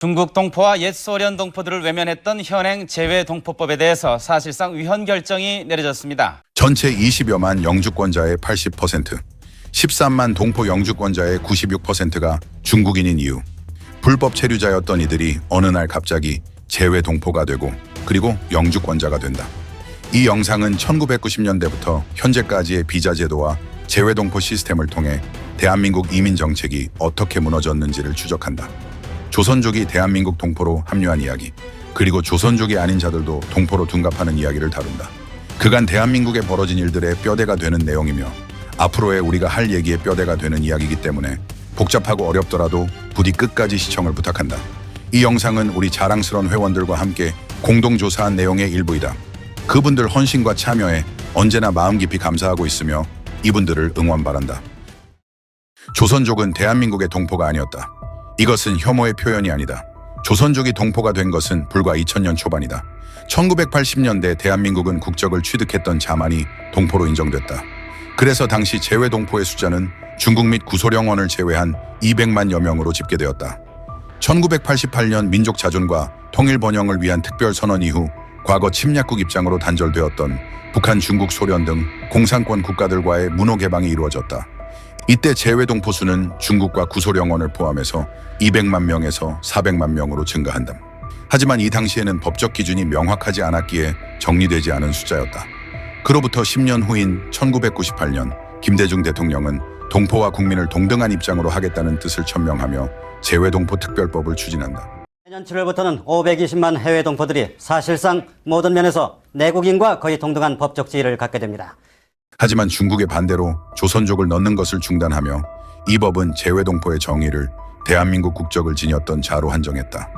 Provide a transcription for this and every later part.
중국 동포와 옛 소련 동포들을 외면했던 현행 제외동포법에 대해서 사실상 위헌 결정이 내려졌습니다. 전체 20여만 영주권자의 80%, 13만 동포 영주권자의 96%가 중국인인 이유. 불법 체류자였던 이들이 어느 날 갑자기 제외동포가 되고 그리고 영주권자가 된다. 이 영상은 1990년대부터 현재까지의 비자 제도와 제외동포 시스템을 통해 대한민국 이민 정책이 어떻게 무너졌는지를 추적한다. 조선족이 대한민국 동포로 합류한 이야기, 그리고 조선족이 아닌 자들도 동포로 둔갑하는 이야기를 다룬다. 그간 대한민국에 벌어진 일들의 뼈대가 되는 내용이며 앞으로의 우리가 할 얘기의 뼈대가 되는 이야기이기 때문에 복잡하고 어렵더라도 부디 끝까지 시청을 부탁한다. 이 영상은 우리 자랑스러운 회원들과 함께 공동조사한 내용의 일부이다. 그분들 헌신과 참여에 언제나 마음 깊이 감사하고 있으며 이분들을 응원 바란다. 조선족은 대한민국의 동포가 아니었다. 이것은 혐오의 표현이 아니다. 조선족이 동포가 된 것은 불과 2000년 초반이다. 1980년대 대한민국은 국적을 취득했던 자만이 동포로 인정됐다. 그래서 당시 제외 동포의 숫자는 중국 및 구소련원을 제외한 200만여 명으로 집계되었다. 1988년 민족 자존과 통일 번영을 위한 특별 선언 이후 과거 침략국 입장으로 단절되었던 북한, 중국, 소련 등 공산권 국가들과의 문호 개방이 이루어졌다. 이때 제외 동포 수는 중국과 구소련원을 포함해서 200만 명에서 400만 명으로 증가한다. 하지만 이 당시에는 법적 기준이 명확하지 않았기에 정리되지 않은 숫자였다. 그로부터 10년 후인 1998년 김대중 대통령은 동포와 국민을 동등한 입장으로 하겠다는 뜻을 천명하며 제외동포 특별법을 추진한다. 내년 7월부터는 520만 해외 동포들이 사실상 모든 면에서 내국인과 거의 동등한 법적 지위를 갖게 됩니다. 하지만 중국의 반대로 조선족을 넣는 것을 중단하며 이 법은 제외동포의 정의를 대한민국 국적을 지녔던 자로 한정했다.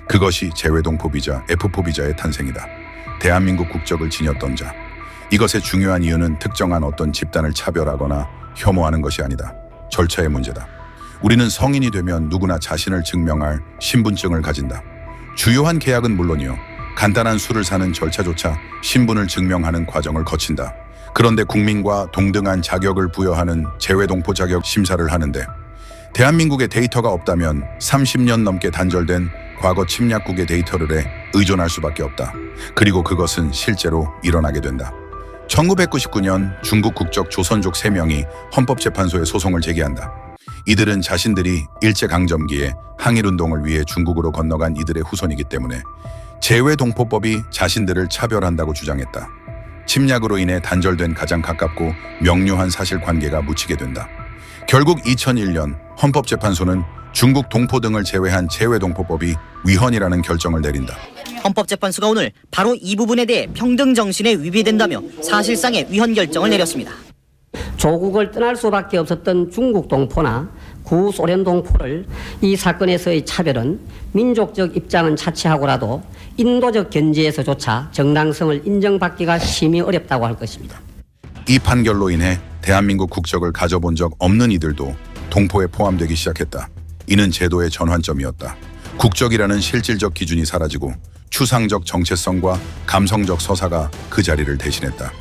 그것이 제외동포 비자, F4 비자의 탄생이다. 대한민국 국적을 지녔던 자. 이것의 중요한 이유는 특정한 어떤 집단을 차별하거나 혐오하는 것이 아니다. 절차의 문제다. 우리는 성인이 되면 누구나 자신을 증명할 신분증을 가진다. 주요한 계약은 물론이요, 간단한 술을 사는 절차조차 신분을 증명하는 과정을 거친다. 그런데 국민과 동등한 자격을 부여하는 제외동포 자격 심사를 하는데 대한민국의 데이터가 없다면 30년 넘게 단절된 과거 침략국의 데이터를 의존할 수밖에 없다. 그리고 그것은 실제로 일어나게 된다. 1999년 중국 국적 조선족 3명이 헌법재판소에 소송을 제기한다. 이들은 자신들이 일제강점기에 항일운동을 위해 중국으로 건너간 이들의 후손이기 때문에 제외동포법이 자신들을 차별한다고 주장했다. 침략으로 인해 단절된 가장 가깝고 명료한 사실관계가 묻히게 된다. 결국 2001년 헌법재판소는 중국 동포 등을 제외한 제외동포법이 위헌이라는 결정을 내린다. 헌법재판소가 오늘 바로 이 부분에 대해 평등 정신에 위배된다며 사실상의 위헌 결정을 내렸습니다. 조국을 떠날 수밖에 없었던 중국 동포나 구소련 동포를 이 사건에서의 차별은 민족적 입장은 차치하고라도 인도적 견지에서조차 정당성을 인정받기가 심히 어렵다고 할 것입니다. 이 판결로 인해 대한민국 국적을 가져본 적 없는 이들도 동포에 포함되기 시작했다. 이는 제도의 전환점이었다. 국적이라는 실질적 기준이 사라지고 추상적 정체성과 감성적 서사가 그 자리를 대신했다.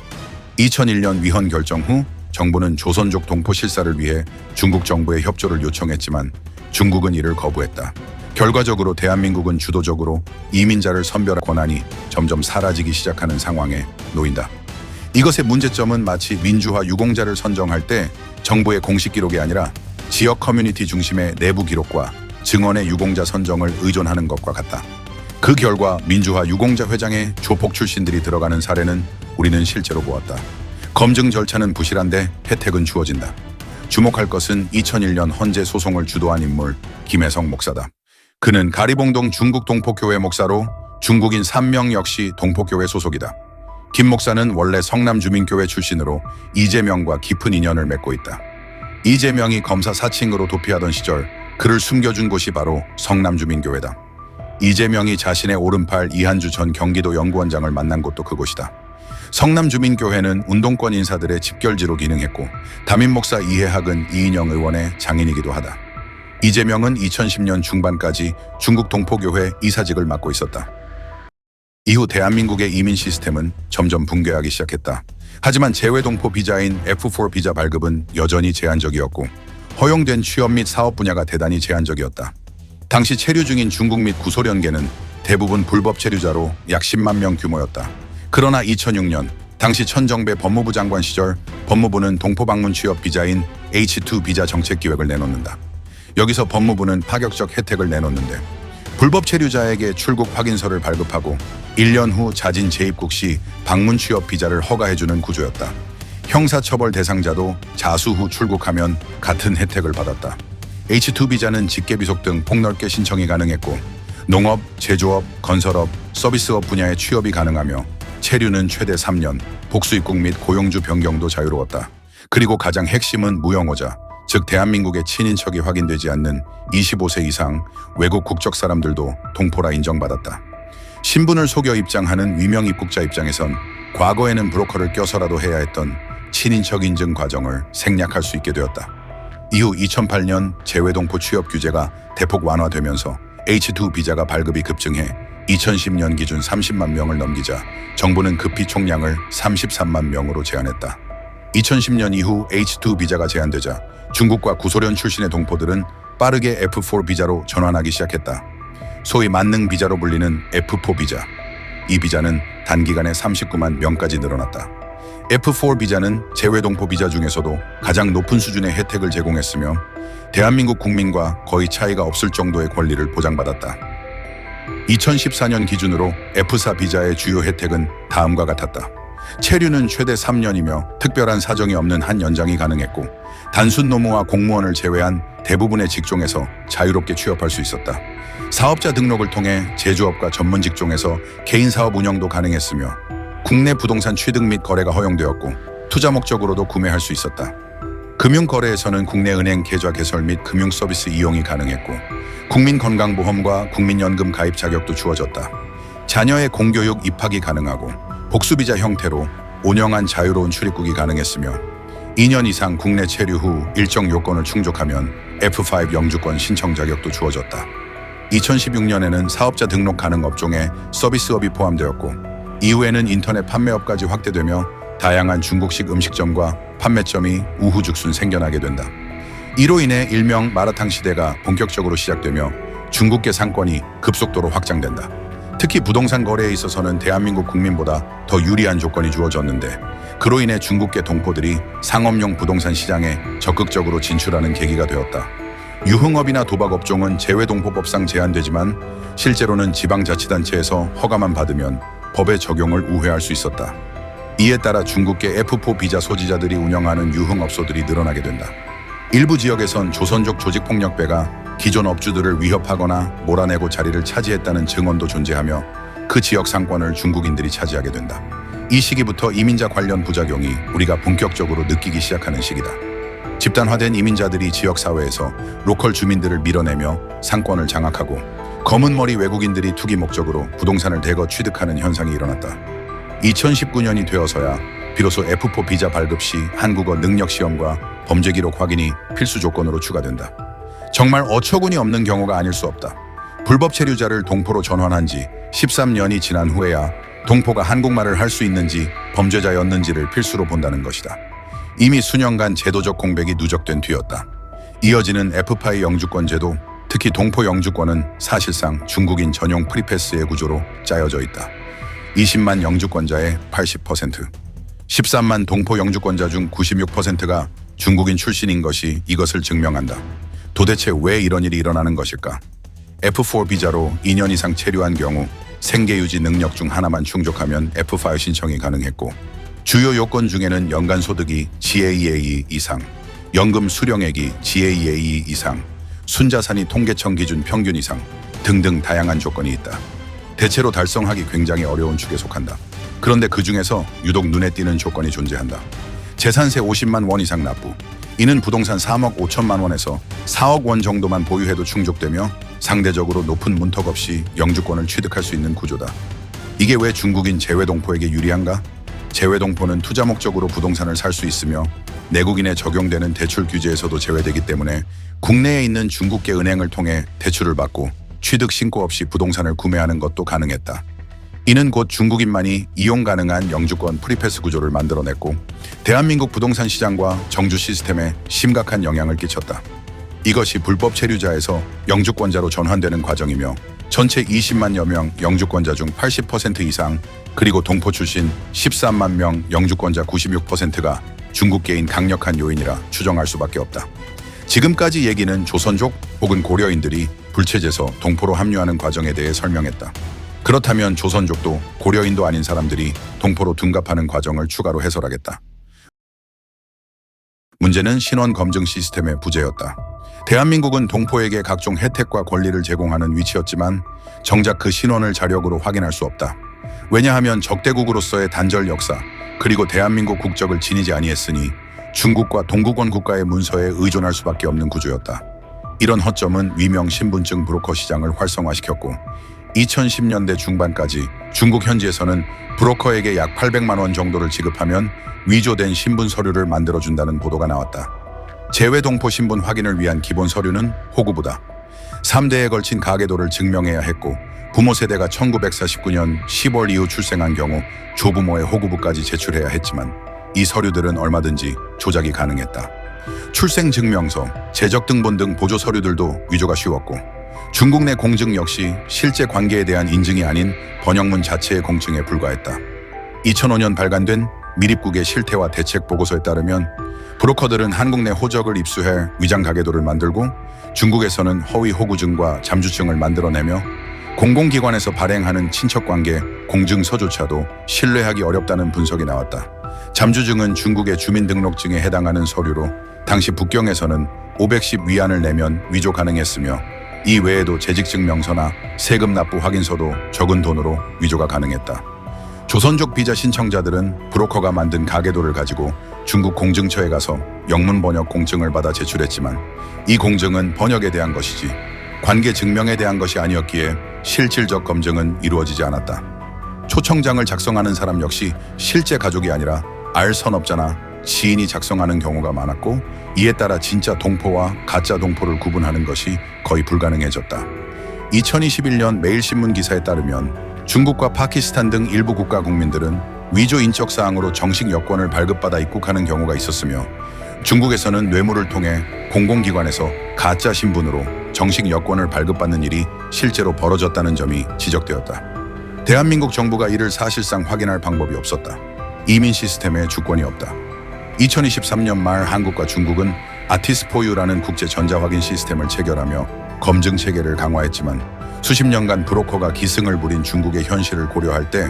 2001년 위헌 결정 후 정부는 조선족 동포 실사를 위해 중국 정부에 협조를 요청했지만 중국은 이를 거부했다. 결과적으로 대한민국은 주도적으로 이민자를 선별할 권한이 점점 사라지기 시작하는 상황에 놓인다. 이것의 문제점은 마치 민주화 유공자를 선정할 때 정부의 공식 기록이 아니라 지역 커뮤니티 중심의 내부 기록과 증언의 유공자 선정을 의존하는 것과 같다. 그 결과 민주화 유공자 회장의 조폭 출신들이 들어가는 사례는 우리는 실제로 보았다. 검증 절차는 부실한데 혜택은 주어진다. 주목할 것은 2001년 헌재 소송을 주도한 인물 김혜성 목사다. 그는 가리봉동 중국 동포교회 목사로 중국인 3명 역시 동포교회 소속이다. 김 목사는 원래 성남주민교회 출신으로 이재명과 깊은 인연을 맺고 있다. 이재명이 검사 사칭으로 도피하던 시절 그를 숨겨준 곳이 바로 성남주민교회다. 이재명이 자신의 오른팔 이한주 전 경기도 연구원장을 만난 곳도 그곳이다. 성남주민교회는 운동권 인사들의 집결지로 기능했고 담임 목사 이해학은 이인영 의원의 장인이기도 하다. 이재명은 2010년 중반까지 중국 동포교회 이사직을 맡고 있었다. 이후 대한민국의 이민 시스템은 점점 붕괴하기 시작했다. 하지만 제외동포 비자인 F4 비자 발급은 여전히 제한적이었고 허용된 취업 및 사업 분야가 대단히 제한적이었다. 당시 체류 중인 중국 및 구소련계는 대부분 불법 체류자로 약 10만 명 규모였다. 그러나 2006년 당시 천정배 법무부 장관 시절 법무부는 동포 방문 취업 비자인 H2 비자 정책 기획을 내놓는다. 여기서 법무부는 파격적 혜택을 내놓는데 불법 체류자에게 출국 확인서를 발급하고 1년 후 자진 재입국 시 방문 취업 비자를 허가해주는 구조였다. 형사처벌 대상자도 자수 후 출국하면 같은 혜택을 받았다. H2 비자는 직계비속 등 폭넓게 신청이 가능했고 농업, 제조업, 건설업, 서비스업 분야의 취업이 가능하며 체류는 최대 3년, 복수입국 및 고용주 변경도 자유로웠다. 그리고 가장 핵심은 무영호자, 즉 대한민국의 친인척이 확인되지 않는 25세 이상 외국 국적 사람들도 동포라 인정받았다. 신분을 속여 입장하는 위명 입국자 입장에선 과거에는 브로커를 껴서라도 해야 했던 친인척 인증 과정을 생략할 수 있게 되었다. 이후 2008년 재외동포 취업 규제가 대폭 완화되면서 H2 비자가 발급이 급증해 2010년 기준 30만 명을 넘기자 정부는 급히 총량을 33만 명으로 제한했다. 2010년 이후 H2 비자가 제한되자 중국과 구소련 출신의 동포들은 빠르게 F4 비자로 전환하기 시작했다. 소위 만능 비자로 불리는 F4 비자. 이 비자는 단기간에 39만 명까지 늘어났다. F4 비자는 재외동포 비자 중에서도 가장 높은 수준의 혜택을 제공했으며 대한민국 국민과 거의 차이가 없을 정도의 권리를 보장받았다. 2014년 기준으로 F4 비자의 주요 혜택은 다음과 같았다. 체류는 최대 3년이며 특별한 사정이 없는 한 연장이 가능했고 단순 노무와 공무원을 제외한 대부분의 직종에서 자유롭게 취업할 수 있었다. 사업자 등록을 통해 제조업과 전문 직종에서 개인 사업 운영도 가능했으며 국내 부동산 취득 및 거래가 허용되었고 투자 목적으로도 구매할 수 있었다. 금융거래에서는 국내 은행 계좌 개설 및 금융 서비스 이용이 가능했고 국민건강보험과 국민연금 가입 자격도 주어졌다. 자녀의 공교육 입학이 가능하고 복수비자 형태로 5년간 자유로운 출입국이 가능했으며 2년 이상 국내 체류 후 일정 요건을 충족하면 F5 영주권 신청 자격도 주어졌다. 2016년에는 사업자 등록 가능 업종에 서비스업이 포함되었고 이후에는 인터넷 판매업까지 확대되며 다양한 중국식 음식점과 판매점이 우후죽순 생겨나게 된다. 이로 인해 일명 마라탕 시대가 본격적으로 시작되며 중국계 상권이 급속도로 확장된다. 특히 부동산 거래에 있어서는 대한민국 국민보다 더 유리한 조건이 주어졌는데 그로 인해 중국계 동포들이 상업용 부동산 시장에 적극적으로 진출하는 계기가 되었다. 유흥업이나 도박업종은 재외동포법상 제한되지만 실제로는 지방자치단체에서 허가만 받으면 법의 적용을 우회할 수 있었다. 이에 따라 중국계 F4 비자 소지자들이 운영하는 유흥업소들이 늘어나게 된다. 일부 지역에선 조선족 조직폭력배가 기존 업주들을 위협하거나 몰아내고 자리를 차지했다는 증언도 존재하며 그 지역 상권을 중국인들이 차지하게 된다. 이 시기부터 이민자 관련 부작용이 우리가 본격적으로 느끼기 시작하는 시기다. 집단화된 이민자들이 지역사회에서 로컬 주민들을 밀어내며 상권을 장악하고 검은머리 외국인들이 투기 목적으로 부동산을 대거 취득하는 현상이 일어났다. 2019년이 되어서야 비로소 F4 비자 발급 시 한국어 능력 시험과 범죄 기록 확인이 필수 조건으로 추가된다. 정말 어처구니 없는 경우가 아닐 수 없다. 불법 체류자를 동포로 전환한 지 13년이 지난 후에야 동포가 한국말을 할 수 있는지 범죄자였는지를 필수로 본다는 것이다. 이미 수년간 제도적 공백이 누적된 뒤였다. 이어지는 F5 영주권 제도, 특히 동포 영주권은 사실상 중국인 전용 프리패스의 구조로 짜여져 있다. 20만 영주권자의 80%, 13만 동포 영주권자 중 96%가 중국인 출신인 것이 이것을 증명한다. 도대체 왜 이런 일이 일어나는 것일까? F4 비자로 2년 이상 체류한 경우 생계 유지 능력 중 하나만 충족하면 F5 신청이 가능했고 주요 요건 중에는 연간 소득이 GAA 이상, 연금 수령액이 GAA 이상, 순자산이 통계청 기준 평균 이상 등등 다양한 조건이 있다. 대체로 달성하기 굉장히 어려운 축에 속한다. 그런데 그 중에서 유독 눈에 띄는 조건이 존재한다. 재산세 50만 원 이상 납부. 이는 부동산 3억 5천만 원에서 4억 원 정도만 보유해도 충족되며 상대적으로 높은 문턱 없이 영주권을 취득할 수 있는 구조다. 이게 왜 중국인 재외동포에게 유리한가? 재외동포는 투자 목적으로 부동산을 살 수 있으며 내국인에 적용되는 대출 규제에서도 제외되기 때문에 국내에 있는 중국계 은행을 통해 대출을 받고 취득 신고 없이 부동산을 구매하는 것도 가능했다. 이는 곧 중국인만이 이용 가능한 영주권 프리패스 구조를 만들어냈고 대한민국 부동산 시장과 정주 시스템에 심각한 영향을 끼쳤다. 이것이 불법 체류자에서 영주권자로 전환되는 과정이며 전체 20만여 명 영주권자 중 80% 이상 그리고 동포 출신 13만 명 영주권자 96%가 중국계인 강력한 요인이라 추정할 수밖에 없다. 지금까지 얘기는 조선족 혹은 고려인들이 불체제에서 동포로 합류하는 과정에 대해 설명했다. 그렇다면 조선족도 고려인도 아닌 사람들이 동포로 둔갑하는 과정을 추가로 해설하겠다. 문제는 신원 검증 시스템의 부재였다. 대한민국은 동포에게 각종 혜택과 권리를 제공하는 위치였지만 정작 그 신원을 자력으로 확인할 수 없다. 왜냐하면 적대국으로서의 단절 역사 그리고 대한민국 국적을 지니지 아니했으니 중국과 동구권 국가의 문서에 의존할 수밖에 없는 구조였다. 이런 허점은 위명 신분증 브로커 시장을 활성화시켰고 2010년대 중반까지 중국 현지에서는 브로커에게 약 800만 원 정도를 지급하면 위조된 신분 서류를 만들어준다는 보도가 나왔다. 재외 동포 신분 확인을 위한 기본 서류는 호구부다. 3대에 걸친 가계도를 증명해야 했고 부모 세대가 1949년 10월 이후 출생한 경우 조부모의 호구부까지 제출해야 했지만 이 서류들은 얼마든지 조작이 가능했다. 출생증명서, 재적등본 등 보조 서류들도 위조가 쉬웠고 중국 내 공증 역시 실제 관계에 대한 인증이 아닌 번역문 자체의 공증에 불과했다. 2005년 발간된 미립국의 실태와 대책 보고서에 따르면 브로커들은 한국 내 호적을 입수해 위장 가계도를 만들고 중국에서는 허위 호구증과 잠주증을 만들어내며 공공기관에서 발행하는 친척관계 공증서조차도 신뢰하기 어렵다는 분석이 나왔다. 잠주증은 중국의 주민등록증에 해당하는 서류로 당시 북경에서는 510 위안을 내면 위조 가능했으며 이 외에도 재직증명서나 세금 납부 확인서도 적은 돈으로 위조가 가능했다. 조선족 비자 신청자들은 브로커가 만든 가계도를 가지고 중국 공증처에 가서 영문 번역 공증을 받아 제출했지만 이 공증은 번역에 대한 것이지 관계 증명에 대한 것이 아니었기에 실질적 검증은 이루어지지 않았다. 초청장을 작성하는 사람 역시 실제 가족이 아니라 알 선업자나 지인이 작성하는 경우가 많았고 이에 따라 진짜 동포와 가짜 동포를 구분하는 것이 거의 불가능해졌다. 2021년 매일신문 기사에 따르면 중국과 파키스탄 등 일부 국가 국민들은 위조 인적 사항으로 정식 여권을 발급받아 입국하는 경우가 있었으며 중국에서는 뇌물을 통해 공공기관에서 가짜 신분으로 정식 여권을 발급받는 일이 실제로 벌어졌다는 점이 지적되었다. 대한민국 정부가 이를 사실상 확인할 방법이 없었다. 이민 시스템에 주권이 없다. 2023년 말 한국과 중국은 아티스포유라는 국제 전자확인 시스템을 체결하며 검증 체계를 강화했지만 수십 년간 브로커가 기승을 부린 중국의 현실을 고려할 때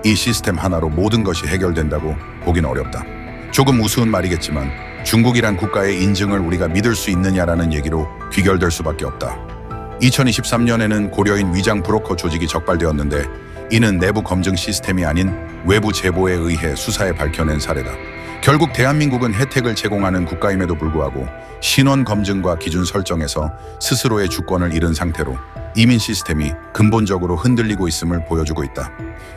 이 시스템 하나로 모든 것이 해결된다고 보긴 어렵다. 조금 우스운 말이겠지만 중국이란 국가의 인증을 우리가 믿을 수 있느냐라는 얘기로 귀결될 수밖에 없다. 2023년에는 고려인 위장 브로커 조직이 적발되었는데 이는 내부 검증 시스템이 아닌 외부 제보에 의해 수사에 밝혀낸 사례다. 결국 대한민국은 혜택을 제공하는 국가임에도 불구하고 신원 검증과 기준 설정에서 스스로의 주권을 잃은 상태로 이민 시스템이 근본적으로 흔들리고 있음을 보여주고 있다.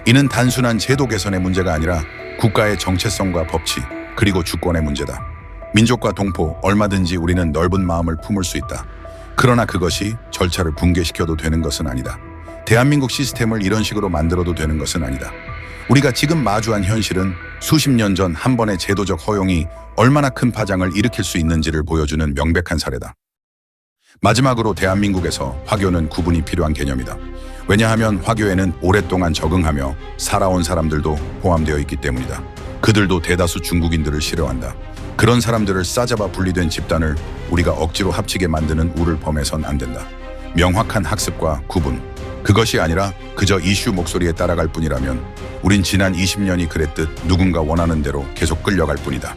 이는 단순한 제도 개선의 문제가 아니라 국가의 정체성과 법치 그리고 주권의 문제다. 민족과 동포 얼마든지 우리는 넓은 마음을 품을 수 있다. 그러나 그것이 절차를 붕괴시켜도 되는 것은 아니다. 대한민국 시스템을 이런 식으로 만들어도 되는 것은 아니다. 우리가 지금 마주한 현실은 수십 년 전 한 번의 제도적 허용이 얼마나 큰 파장을 일으킬 수 있는지를 보여주는 명백한 사례다. 마지막으로 대한민국에서 화교는 구분이 필요한 개념이다. 왜냐하면 화교에는 오랫동안 적응하며 살아온 사람들도 포함되어 있기 때문이다. 그들도 대다수 중국인들을 싫어한다. 그런 사람들을 싸잡아 분리된 집단을 우리가 억지로 합치게 만드는 우를 범해선 안 된다. 명확한 학습과 구분, 그것이 아니라 그저 이슈 목소리에 따라갈 뿐이라면 우린 지난 20년이 그랬듯 누군가 원하는 대로 계속 끌려갈 뿐이다.